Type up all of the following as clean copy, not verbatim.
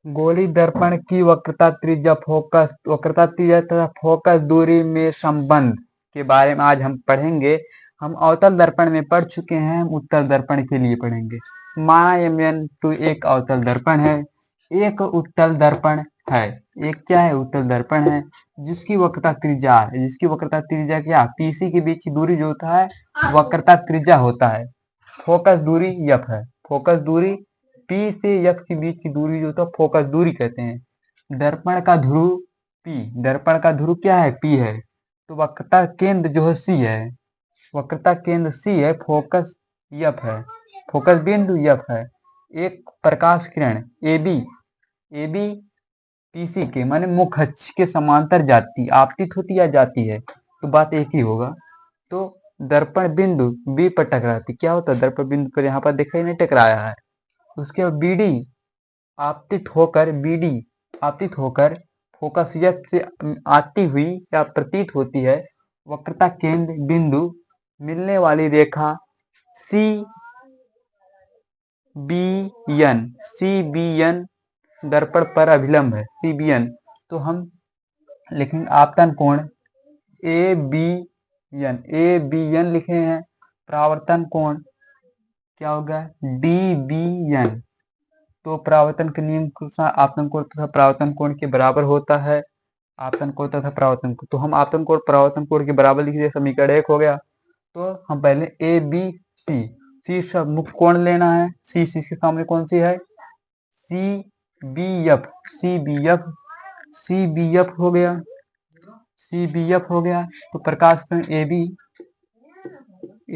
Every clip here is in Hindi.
गोलीय दर्पण की वक्रता त्रिज्या तथा फोकस दूरी में संबंध के बारे में आज हम पढ़ेंगे। हम अवतल दर्पण में पढ़ चुके हैं, हम उत्तल दर्पण के लिए पढ़ेंगे। माना M1 एक अवतल दर्पण है, एक उत्तल दर्पण है। एक क्या है? उत्तल दर्पण है जिसकी वक्रता त्रिज्या है। जिसकी वक्रता त्रिज्या क्या? PC के बीच की दूरी जो होता है वक्रता त्रिज्या होता है। फोकस दूरी F है। फोकस दूरी P से F के बीच की दूरी जो होता है फोकस दूरी कहते हैं। दर्पण का ध्रुव P, दर्पण का ध्रुव क्या है? P है। तो वक्रता केंद्र जो है C है। वक्रता केंद्र C है, फोकस F है, फोकस बिंदु F है। एक प्रकाश किरण AB PC के माने मुख्य अक्ष के समांतर जाती आपतित होती या जाती है, तो बात एक ही होगा। तो दर्पण बिंदु B पर टकराती, क्या होता है? दर्पण बिंदु पर यहाँ पर दिखाई नहीं टकराया है। उसके बाद BD आपतित होकर फोकस F से आती हुई या प्रतीत होती है। वक्रता केंद्र बिंदु मिलने वाली रेखा CBN दर्पण पर अभिलंब है। CBN तो हम लिखेंगे आपतन कोण ABN लिखे हैं। परावर्तन कोण क्या होगा? DBN। तो परावर्तन के नियम के अनुसार आपतन कोण तथा परावर्तन कोण के बराबर होता है। आपतन कोण तथा परावर्तन कोण, तो हम आपतन कोण परावर्तन कोण के बराबर लिख दिए, समीकरण 1 हो गया। तो हम पहले ABC से मुख्य कोण लेना है। C के सामने कौन सी है? CBF हो गया। CBF हो गया तो प्रकाश किरण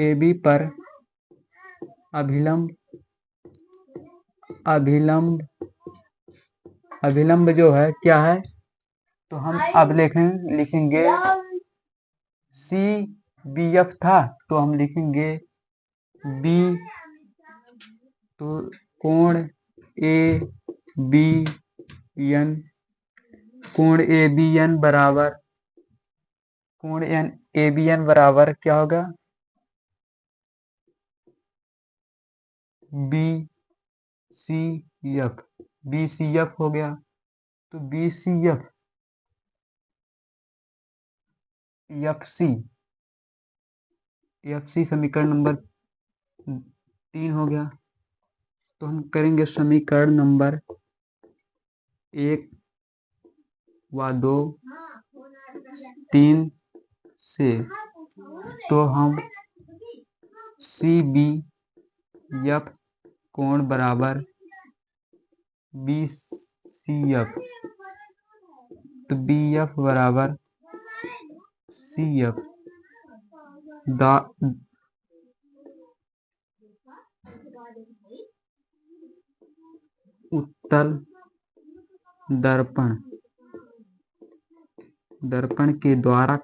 AB पर अभिलंब जो है क्या है? तो हम अब लिखेंगे CBF था तो हम लिखेंगे B, तो कोण ABN बराबर क्या होगा? BCF हो गया। तो BCF FC समीकरण नंबर 3 हो गया। तो हम करेंगे समीकरण नंबर 1 व 2 3 से। तो हम CBF कोण बराबर BCF, तो BF बराबर CF उत्तल दर्पण के द्वारा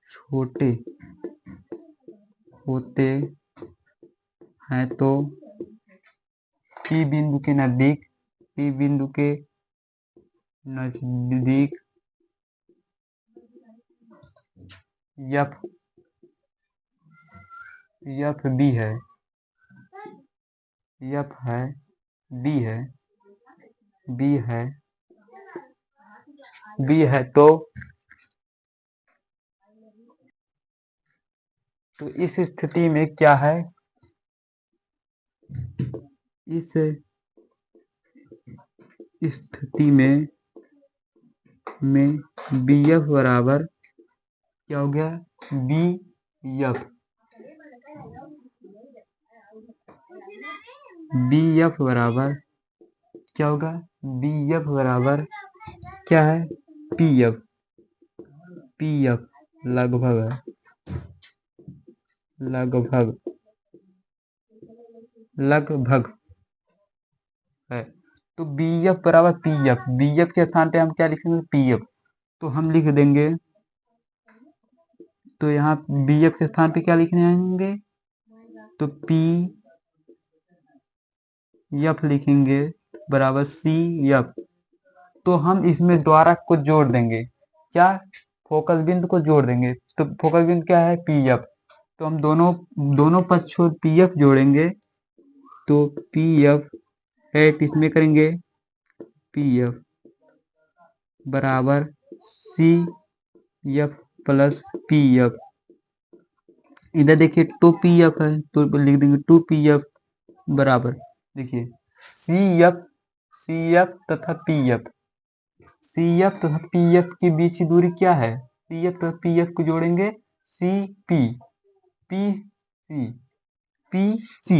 छोटे होते हैं तो P बिंदु के नजदीक FB है, B है। तो इस स्थिति में क्या है? इस स्थिति में BF बराबर क्या हो गया? BF बराबर क्या होगा? BF बराबर क्या है? PF लगभग है। तो BF बराबर BF के स्थान पे हम क्या लिखेंगे? PF। तो हम लिख देंगे, तो यहाँ BF के स्थान पे क्या लिखने आएंगे? तो PF लिखेंगे बराबर CF। तो हम इसमें द्वारा को जोड़ देंगे, क्या? फोकस बिंदु को जोड़ देंगे। तो फोकस बिंदु क्या है? PF। तो हम दोनों पक्षों PF जोड़ेंगे तो पी एफ एट इसमें करेंगे पी एफ बराबर C F plus P F. इधर देखिए टू पी एफ है तो लिख देंगे टू पी एफ बराबर, देखिए सी एफ तथा पी एफ, सी एफ तथा पी एफ के बीच की दूरी क्या है, सी एफ तथा पी एफ को जोड़ेंगे C P P C P C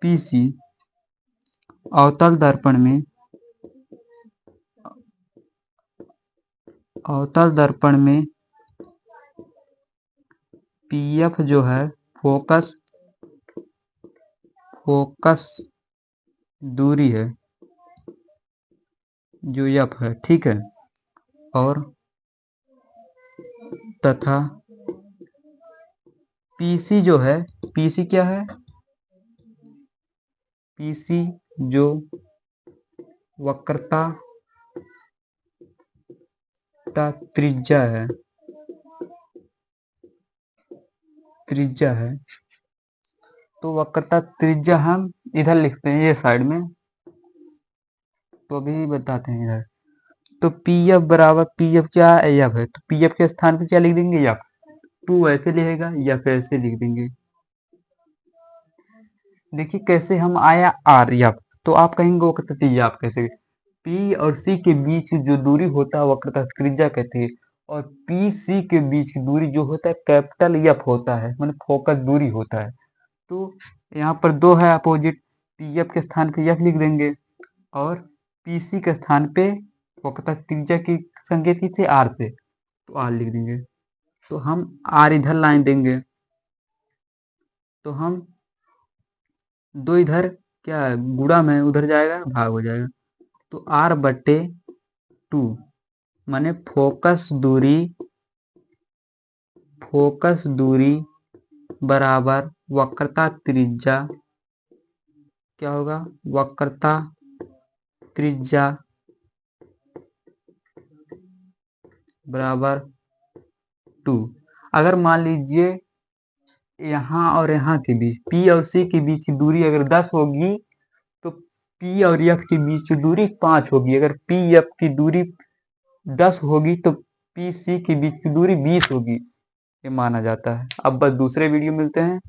P C. अवतल दर्पण में पी एफ जो है फोकस दूरी है जो एफ है, ठीक है। और तथा पीसी जो है, पीसी क्या है, पीसी जो वक्रता त्रिज्या है, तो वक्रता त्रिज्या हम इधर लिखते हैं ये साइड में, तो अभी बताते हैं इधर। तो पी एफ बराबर पी एफ क्या है, एफ है, तो पी एफ के स्थान पे क्या लिख देंगे एफ, टू ऐसे लिखेगा या फिर ऐसे लिख देंगे। देखिए कैसे हम आया आर एफ, तो आप कहेंगे वक्रता त्रिज्या, आप कैसे, पी और सी के बीच जो दूरी होता है वक्रता त्रिज्या कहते हैं, और पी सी के बीच की दूरी जो होता है कैपिटल एफ होता है, मतलब फोकस दूरी होता है। तो यहाँ पर दो है अपोजिट, पी एफ के स्थान पे एफ लिख देंगे और पी सी के स्थान पे वक्रता त्रिज्या की संकेत की थी आर से, तो आर लिख देंगे। तो हम आर इधर लाइन देंगे, तो हम दो इधर क्या है गुणा में उधर जाएगा भाग हो जाएगा, तो आर बटे टू माने फोकस दूरी बराबर वक्रता त्रिज्या, क्या होगा वक्रता त्रिज्या बराबर टू। अगर मान लीजिए यहाँ और यहाँ के बीच P और C के बीच की दूरी अगर 10 होगी तो P और F के बीच की दूरी 5 होगी, अगर P F की दूरी 10 होगी तो P C के बीच की दूरी 20 होगी, ये माना जाता है। अब बस दूसरे वीडियो मिलते हैं।